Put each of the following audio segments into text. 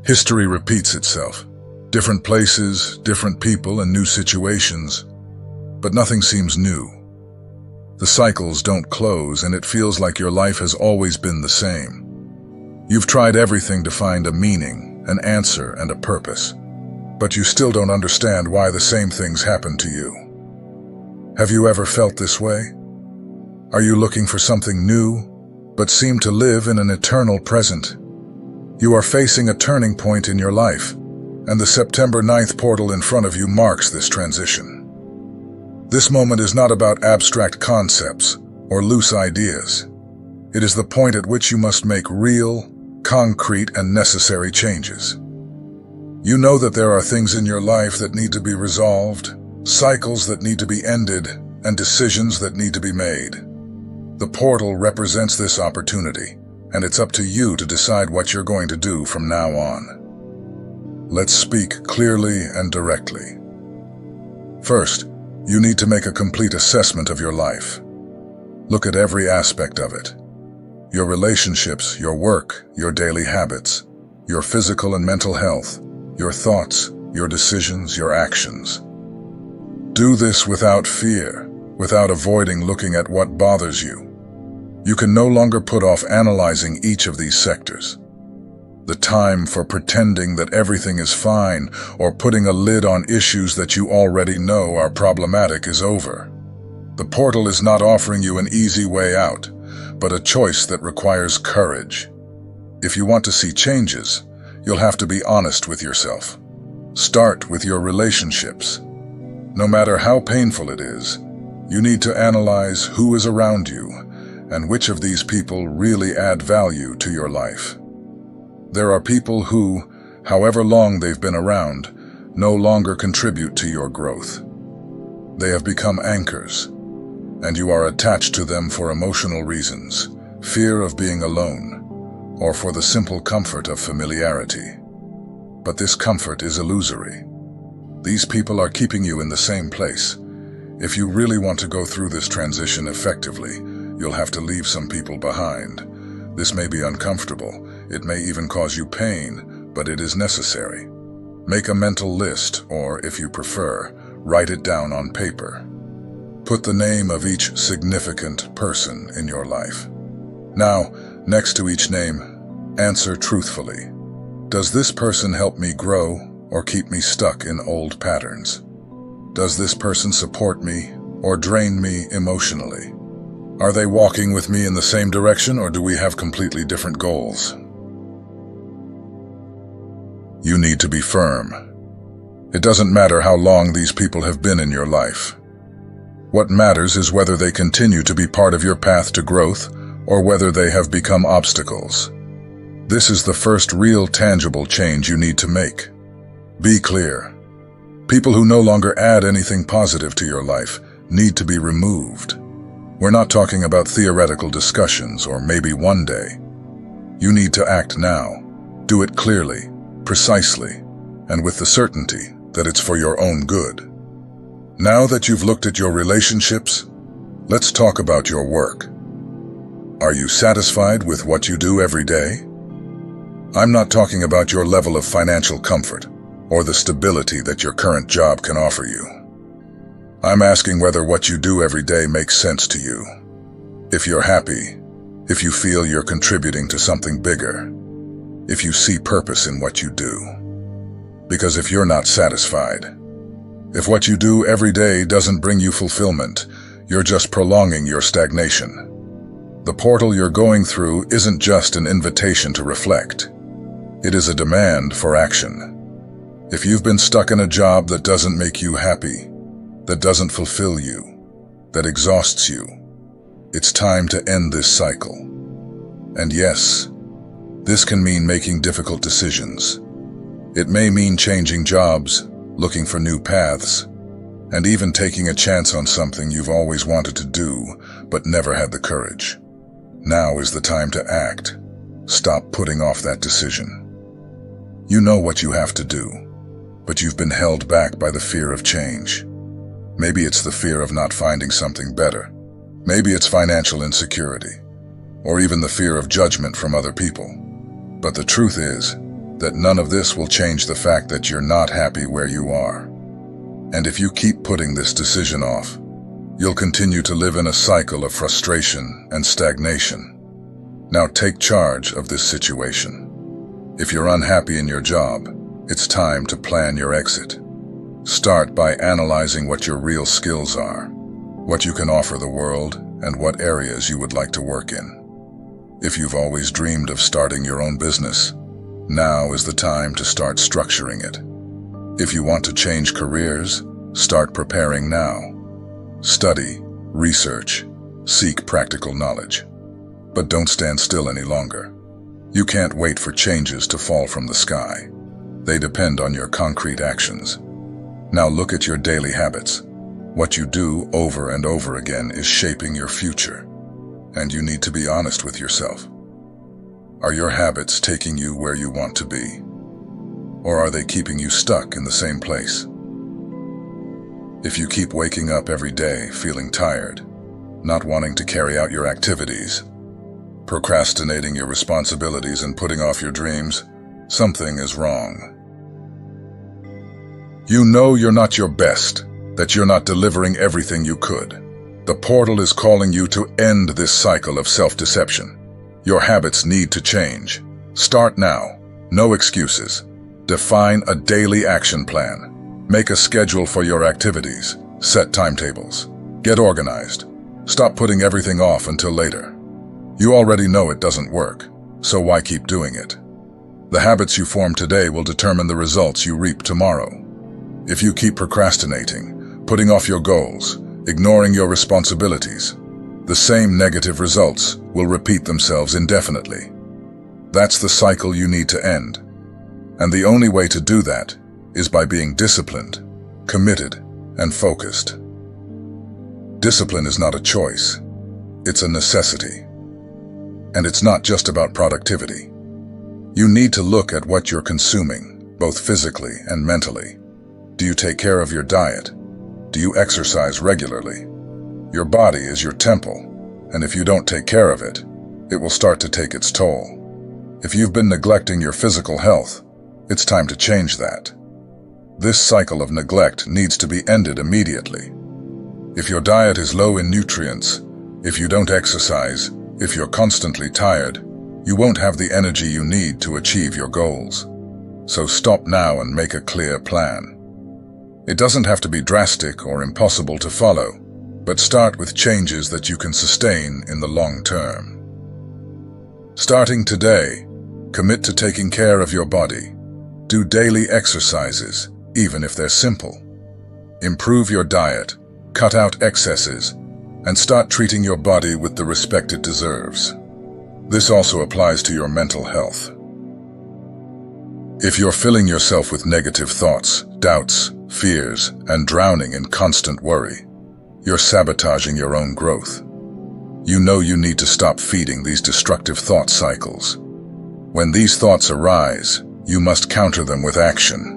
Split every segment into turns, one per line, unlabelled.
History repeats itself. Different places, different people, and new situations. But nothing seems new. The cycles don't close, and it feels like your life has always been the same. You've tried everything to find a meaning, an answer, and a purpose. But you still don't understand why the same things happen to you. Have you ever felt this way? Are you looking for something new, but seem to live in an eternal present? You are facing a turning point in your life, and the September 9th portal in front of you marks this transition. This moment is not about abstract concepts or loose ideas. It is the point at which you must make real, concrete, and necessary changes. You know that there are things in your life that need to be resolved, cycles that need to be ended, and decisions that need to be made. The portal represents this opportunity, and it's up to you to decide what you're going to do from now on. Let's speak clearly and directly. First, you need to make a complete assessment of your life. Look at every aspect of it. Your relationships, your work, your daily habits, your physical and mental health, your thoughts, your decisions, your actions. Do this without fear, without avoiding looking at what bothers you. You can no longer put off analyzing each of these sectors. The time for pretending that everything is fine or putting a lid on issues that you already know are problematic is over. The portal is not offering you an easy way out, but a choice that requires courage. If you want to see changes, you'll have to be honest with yourself. Start with your relationships. No matter how painful it is, you need to analyze who is around you and which of these people really add value to your life. There are people who, however long they've been around, no longer contribute to your growth. They have become anchors, and you are attached to them for emotional reasons, fear of being alone, or for the simple comfort of familiarity. But this comfort is illusory. These people are keeping you in the same place. If you really want to go through this transition effectively, you'll have to leave some people behind. This may be uncomfortable, it may even cause you pain, but it is necessary. Make a mental list, or if you prefer, write it down on paper. Put the name of each significant person in your life. Now, next to each name, answer truthfully. Does this person help me grow or keep me stuck in old patterns? Does this person support me or drain me emotionally? Are they walking with me in the same direction, or do we have completely different goals? You need to be firm. It doesn't matter how long these people have been in your life. What matters is whether they continue to be part of your path to growth or whether they have become obstacles. This is the first real tangible change you need to make. Be clear. People who no longer add anything positive to your life need to be removed. We're not talking about theoretical discussions or maybe one day. You need to act now. Do it clearly, precisely, and with the certainty that it's for your own good. Now that you've looked at your relationships, let's talk about your work. Are you satisfied with what you do every day? I'm not talking about your level of financial comfort or the stability that your current job can offer you. I'm asking whether what you do every day makes sense to you. If you're happy, if you feel you're contributing to something bigger, if you see purpose in what you do. Because if you're not satisfied, if what you do every day doesn't bring you fulfillment, you're just prolonging your stagnation. The portal you're going through isn't just an invitation to reflect. It is a demand for action. If you've been stuck in a job that doesn't make you happy, that doesn't fulfill you, that exhausts you, it's time to end this cycle. And yes, this can mean making difficult decisions. It may mean changing jobs, looking for new paths, and even taking a chance on something you've always wanted to do but never had the courage. Now is the time to act. Stop putting off that decision. You know what you have to do, but you've been held back by the fear of change. Maybe it's the fear of not finding something better. Maybe it's financial insecurity, or even the fear of judgment from other people. But the truth is, that none of this will change the fact that you're not happy where you are. And if you keep putting this decision off, you'll continue to live in a cycle of frustration and stagnation. Now take charge of this situation. If you're unhappy in your job, it's time to plan your exit. Start by analyzing what your real skills are, what you can offer the world, and what areas you would like to work in. If you've always dreamed of starting your own business, now is the time to start structuring it. If you want to change careers, start preparing now. Study, research, seek practical knowledge. But don't stand still any longer. You can't wait for changes to fall from the sky. They depend on your concrete actions. Now look at your daily habits. What you do over and over again is shaping your future. And you need to be honest with yourself. Are your habits taking you where you want to be? Or are they keeping you stuck in the same place? If you keep waking up every day feeling tired, not wanting to carry out your activities, procrastinating your responsibilities and putting off your dreams, something is wrong. You know you're not your best, that you're not delivering everything you could. The portal is calling you to end this cycle of self-deception. Your habits need to change. Start now. No excuses. Define a daily action plan. Make a schedule for your activities. Set timetables. Get organized. Stop putting everything off until later. You already know it doesn't work, so why keep doing it? The habits you form today will determine the results you reap tomorrow. If you keep procrastinating, putting off your goals, ignoring your responsibilities, the same negative results will repeat themselves indefinitely. That's the cycle you need to end. And the only way to do that is by being disciplined, committed, and focused. Discipline is not a choice. It's a necessity. And it's not just about productivity. You need to look at what you're consuming, both physically and mentally. Do you take care of your diet? Do you exercise regularly? Your body is your temple, and if you don't take care of it, it will start to take its toll. If you've been neglecting your physical health, it's time to change that. This cycle of neglect needs to be ended immediately. If your diet is low in nutrients, if you don't exercise, if you're constantly tired, you won't have the energy you need to achieve your goals. So stop now and make a clear plan. It doesn't have to be drastic or impossible to follow, but start with changes that you can sustain in the long term. Starting today, commit to taking care of your body. Do daily exercises, even if they're simple. Improve your diet, cut out excesses, and start treating your body with the respect it deserves. This also applies to your mental health. If you're filling yourself with negative thoughts, doubts, fears, and drowning in constant worry, you're sabotaging your own growth. You know you need to stop feeding these destructive thought cycles. When these thoughts arise, you must counter them with action.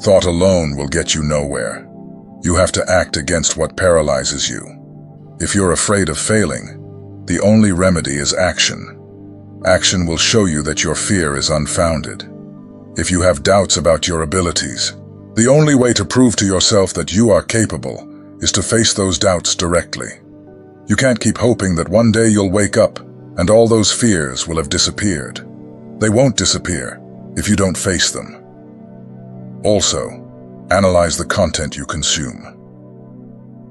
Thought alone will get you nowhere. You have to act against what paralyzes you. If you're afraid of failing, the only remedy is action. Action will show you that your fear is unfounded. If you have doubts about your abilities, the only way to prove to yourself that you are capable is to face those doubts directly. You can't keep hoping that one day you'll wake up and all those fears will have disappeared. They won't disappear if you don't face them. Also, analyze the content you consume.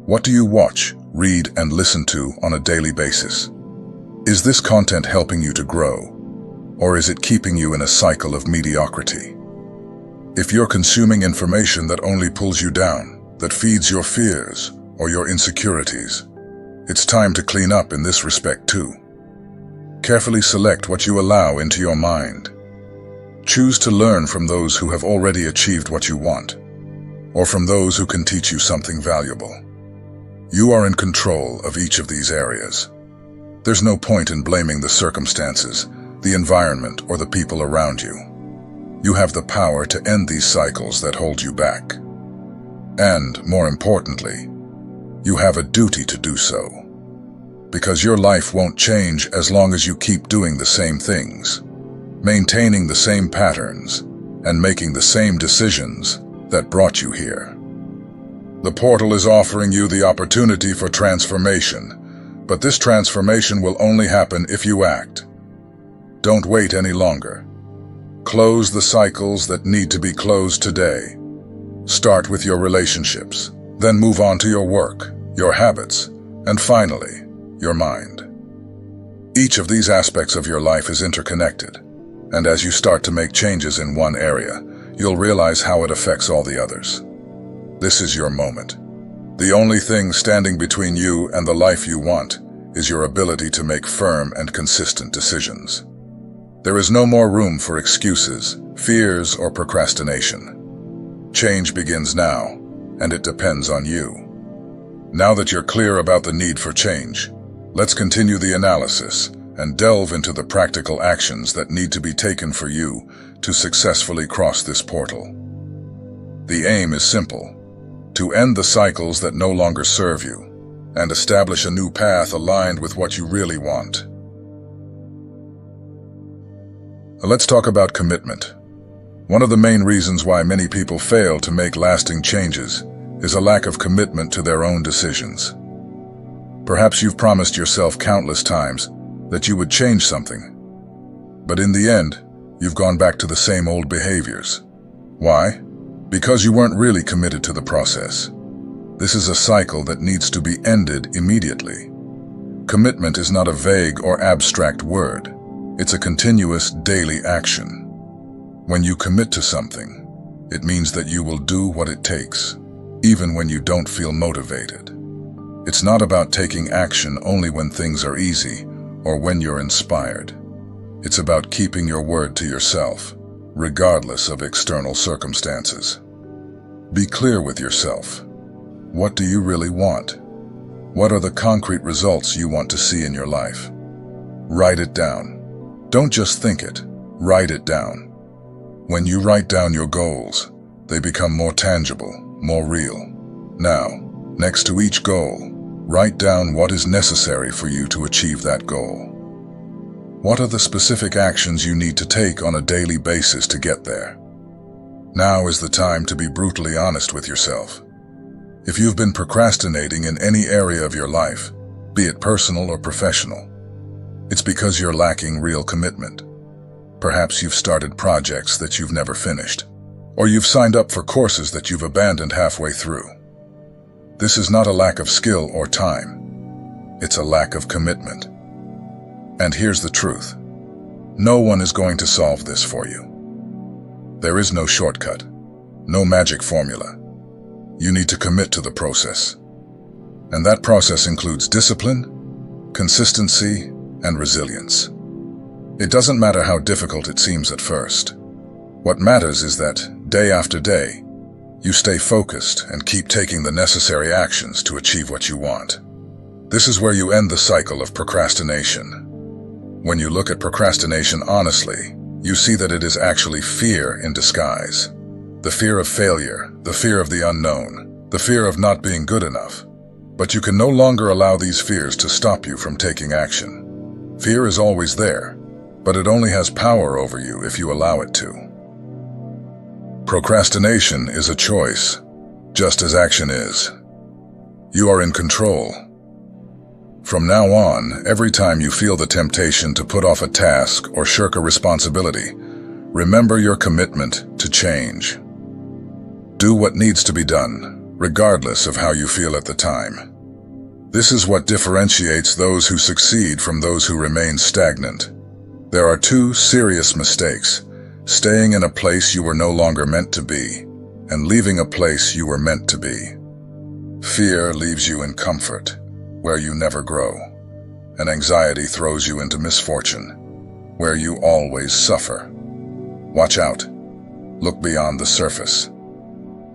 What do you watch, read, and listen to on a daily basis? Is this content helping you to grow, or is it keeping you in a cycle of mediocrity? If you're consuming information that only pulls you down, that feeds your fears or your insecurities, it's time to clean up in this respect too. Carefully select what you allow into your mind. Choose to learn from those who have already achieved what you want, or from those who can teach you something valuable. You are in control of each of these areas. There's no point in blaming the circumstances, the environment, or the people around you. You have the power to end these cycles that hold you back. And, more importantly, you have a duty to do so. Because your life won't change as long as you keep doing the same things. maintaining the same patterns and making the same decisions that brought you here. The portal is offering you the opportunity for transformation, but this transformation will only happen if you act. Don't wait any longer. Close the cycles that need to be closed today. Start with your relationships, then move on to your work, your habits, and finally, your mind. Each of these aspects of your life is interconnected, and as you start to make changes in one area, you'll realize how it affects all the others. This is your moment. The only thing standing between you and the life you want is your ability to make firm and consistent decisions. There is no more room for excuses, fears, or procrastination. Change begins now, and it depends on you. Now that you're clear about the need for change, let's continue the analysis and delve into the practical actions that need to be taken for you to successfully cross this portal. The aim is simple: to end the cycles that no longer serve you and establish a new path aligned with what you really want. Let's talk about commitment. One of the main reasons why many people fail to make lasting changes is a lack of commitment to their own decisions. Perhaps you've promised yourself countless times that you would change something, but in the end, you've gone back to the same old behaviors. Why? Because you weren't really committed to the process. This is a cycle that needs to be ended immediately. Commitment is not a vague or abstract word. It's a continuous daily action. When you commit to something, it means that you will do what it takes, even when you don't feel motivated. It's not about taking action only when things are easy or when you're inspired. It's about keeping your word to yourself, regardless of external circumstances. Be clear with yourself. What do you really want? What are the concrete results you want to see in your life? Write it down. Don't just think it, write it down. When you write down your goals, they become more tangible, more real. Now, next to each goal, write down what is necessary for you to achieve that goal. What are the specific actions you need to take on a daily basis to get there? Now is the time to be brutally honest with yourself. If you've been procrastinating in any area of your life, be it personal or professional, it's because you're lacking real commitment. Perhaps you've started projects that you've never finished, or you've signed up for courses that you've abandoned halfway through. This is not a lack of skill or time. It's a lack of commitment. And here's the truth. No one is going to solve this for you. There is no shortcut, no magic formula. You need to commit to the process. And that process includes discipline, consistency, and resilience. It doesn't matter how difficult it seems at first. What matters is that, day after day, you stay focused and keep taking the necessary actions to achieve what you want. This is where you end the cycle of procrastination. When you look at procrastination honestly, you see that it is actually fear in disguise. The fear of failure, the fear of the unknown, the fear of not being good enough. But you can no longer allow these fears to stop you from taking action. Fear is always there, but it only has power over you if you allow it to. Procrastination is a choice, just as action is. You are in control. From now on, every time you feel the temptation to put off a task or shirk a responsibility, remember your commitment to change. Do what needs to be done, regardless of how you feel at the time. This is what differentiates those who succeed from those who remain stagnant. There are two serious mistakes: staying in a place you were no longer meant to be, and leaving a place you were meant to be. Fear leaves you in comfort, where you never grow, and anxiety throws you into misfortune, where you always suffer. Watch out. Look beyond the surface.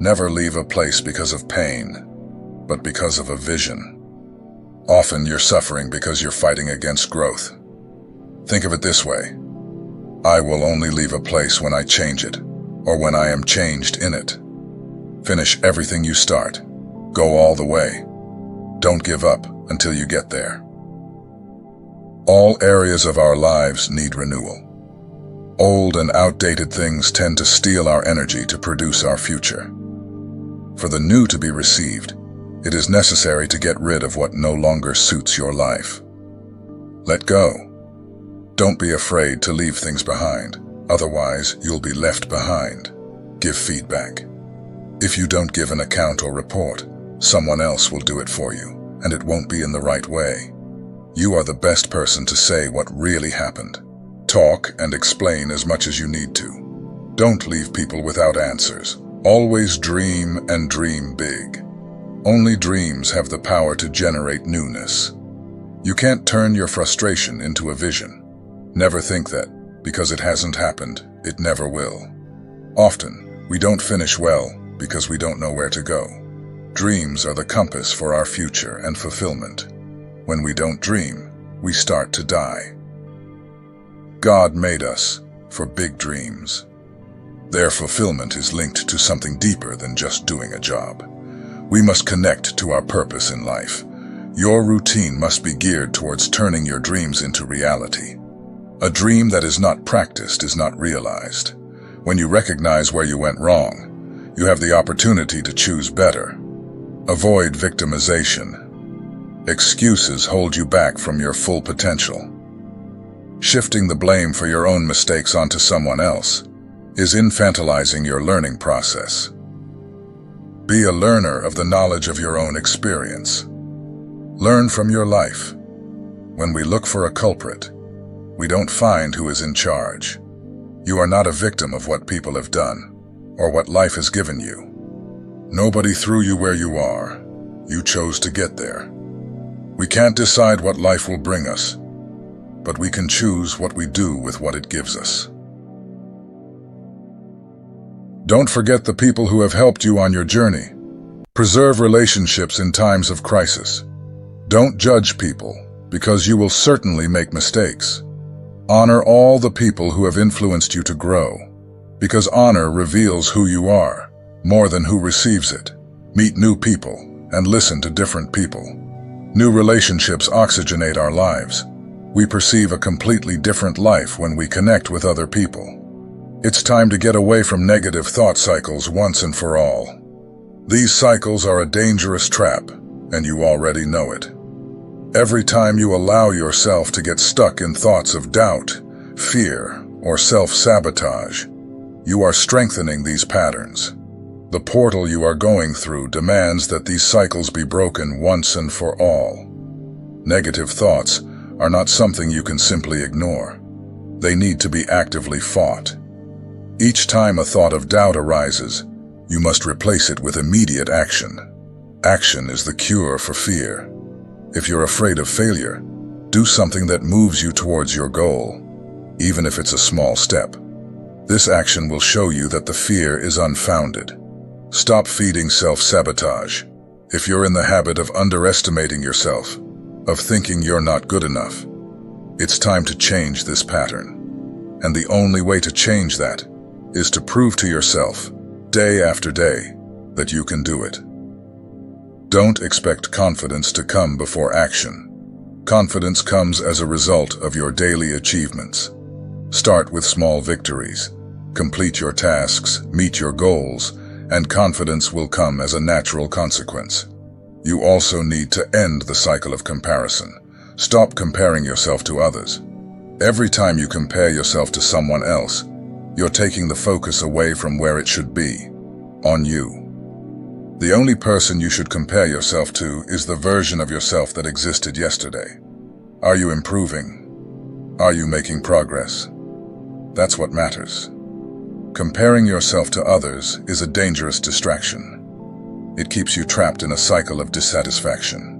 Never leave a place because of pain, but because of a vision. Often you're suffering because you're fighting against growth. Think of it this way: I will only leave a place when I change it, or when I am changed in it. Finish everything you start. Go all the way. Don't give up until you get there. All areas of our lives need renewal. Old and outdated things tend to steal our energy to produce our future. For the new to be received, it is necessary to get rid of what no longer suits your life. Let go. Don't be afraid to leave things behind, otherwise you'll be left behind. Give feedback. If you don't give an account or report, someone else will do it for you, and it won't be in the right way. You are the best person to say what really happened. Talk and explain as much as you need to. Don't leave people without answers. Always dream and dream big. Only dreams have the power to generate newness. You can't turn your frustration into a vision. Never think that, because it hasn't happened, it never will. Often, we don't finish well because we don't know where to go. Dreams are the compass for our future and fulfillment. When we don't dream, we start to die. God made us for big dreams. Their fulfillment is linked to something deeper than just doing a job. We must connect to our purpose in life. Your routine must be geared towards turning your dreams into reality. A dream that is not practiced is not realized. When you recognize where you went wrong, you have the opportunity to choose better. Avoid victimization. Excuses hold you back from your full potential. Shifting the blame for your own mistakes onto someone else is infantilizing your learning process. Be a learner of the knowledge of your own experience. Learn from your life. When we look for a culprit, we don't find who is in charge. You are not a victim of what people have done or what life has given you. Nobody threw you where you are. You chose to get there. We can't decide what life will bring us, but we can choose what we do with what it gives us. Don't forget the people who have helped you on your journey. Preserve relationships in times of crisis. Don't judge people, because you will certainly make mistakes. Honor all the people who have influenced you to grow, because honor reveals who you are, more than who receives it. Meet new people and listen to different people. New relationships oxygenate our lives. We perceive a completely different life when we connect with other people. It's time to get away from negative thought cycles once and for all. These cycles are a dangerous trap, and you already know it. Every time you allow yourself to get stuck in thoughts of doubt, fear, or self-sabotage, you are strengthening these patterns. The portal you are going through demands that these cycles be broken once and for all. Negative thoughts are not something you can simply ignore. They need to be actively fought. Each time a thought of doubt arises, you must replace it with immediate action. Action is the cure for fear. If you're afraid of failure, do something that moves you towards your goal, even if it's a small step. This action will show you that the fear is unfounded. Stop feeding self-sabotage. If you're in the habit of underestimating yourself, of thinking you're not good enough, it's time to change this pattern. And the only way to change that is to prove to yourself, day after day, that you can do it. Don't expect confidence to come before action. Confidence comes as a result of your daily achievements. Start with small victories. Complete your tasks, meet your goals, and confidence will come as a natural consequence. You also need to end the cycle of comparison. Stop comparing yourself to others. Every time you compare yourself to someone else, you're taking the focus away from where it should be, on you. The only person you should compare yourself to is the version of yourself that existed yesterday. Are you improving? Are you making progress? That's what matters. Comparing yourself to others is a dangerous distraction. It keeps you trapped in a cycle of dissatisfaction.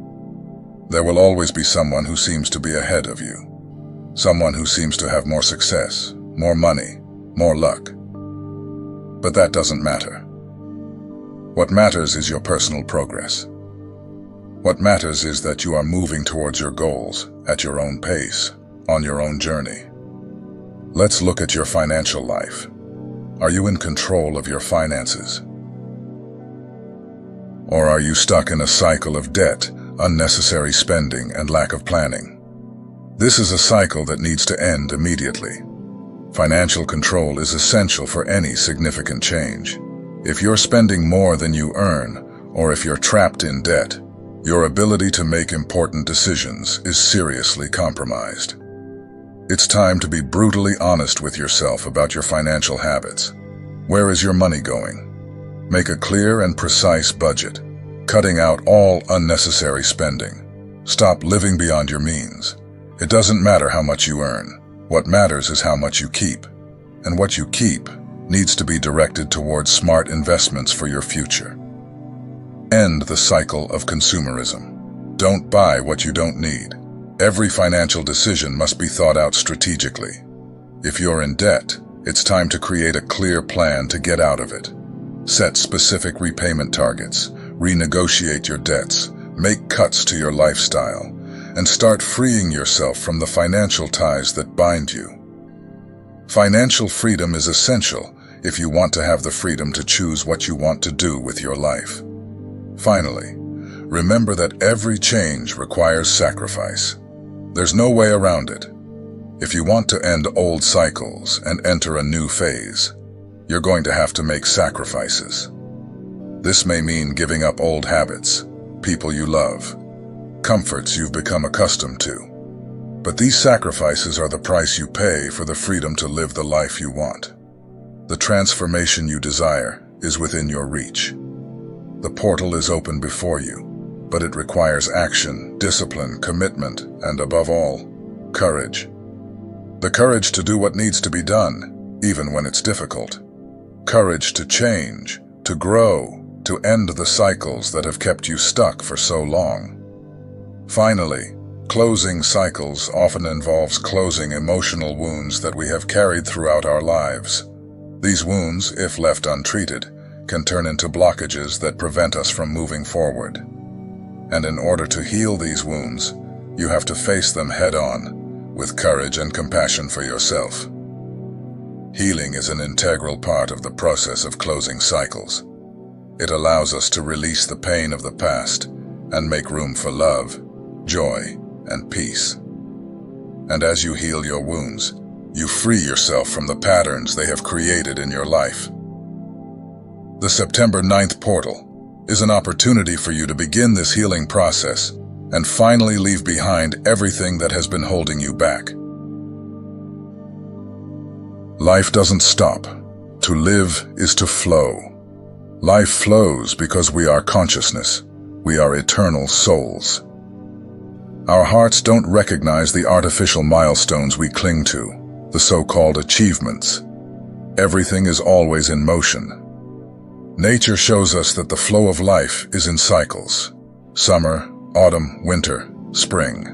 There will always be someone who seems to be ahead of you. Someone who seems to have more success, more money, more luck. But that doesn't matter. What matters is your personal progress. What matters is that you are moving towards your goals at your own pace, on your own journey. Let's look at your financial life. Are you in control of your finances? Or are you stuck in a cycle of debt, unnecessary spending, and lack of planning? This is a cycle that needs to end immediately. Financial control is essential for any significant change. If you're spending more than you earn, or if you're trapped in debt, your ability to make important decisions is seriously compromised. It's time to be brutally honest with yourself about your financial habits. Where is your money going? Make a clear and precise budget, cutting out all unnecessary spending. Stop living beyond your means. It doesn't matter how much you earn. What matters is how much you keep. And what you keep needs to be directed towards smart investments for your future. End the cycle of consumerism. Don't buy what you don't need. Every financial decision must be thought out strategically. If you're in debt, it's time to create a clear plan to get out of it. Set specific repayment targets, renegotiate your debts, make cuts to your lifestyle, and start freeing yourself from the financial ties that bind you. Financial freedom is essential if you want to have the freedom to choose what you want to do with your life. Finally, remember that every change requires sacrifice. There's no way around it. If you want to end old cycles and enter a new phase, you're going to have to make sacrifices. This may mean giving up old habits, people you love, comforts you've become accustomed to. But these sacrifices are the price you pay for the freedom to live the life you want. The transformation you desire is within your reach. The portal is open before you, but it requires action, discipline, commitment, and above all, courage. The courage to do what needs to be done, even when it's difficult. Courage to change, to grow, to end the cycles that have kept you stuck for so long. Finally, closing cycles often involves closing emotional wounds that we have carried throughout our lives. These wounds, if left untreated, can turn into blockages that prevent us from moving forward. And in order to heal these wounds, you have to face them head-on, with courage and compassion for yourself. Healing is an integral part of the process of closing cycles. It allows us to release the pain of the past and make room for love, joy, and peace. And as you heal your wounds, you free yourself from the patterns they have created in your life. The September 9th portal is an opportunity for you to begin this healing process and finally leave behind everything that has been holding you back. Life doesn't stop. To live is to flow. Life flows because we are consciousness. We are eternal souls. Our hearts don't recognize the artificial milestones we cling to, the so-called achievements. Everything is always in motion. Nature shows us that the flow of life is in cycles. Summer, autumn, winter, spring.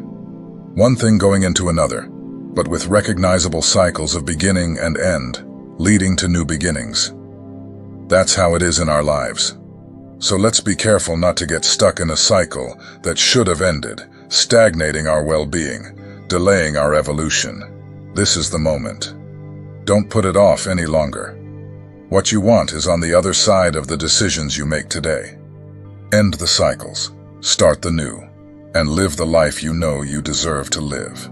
One thing going into another, but with recognizable cycles of beginning and end, leading to new beginnings. That's how it is in our lives. So let's be careful not to get stuck in a cycle that should have ended, stagnating our well-being, delaying our evolution. This is the moment. Don't put it off any longer. What you want is on the other side of the decisions you make today. End the cycles, start the new, and live the life you know you deserve to live.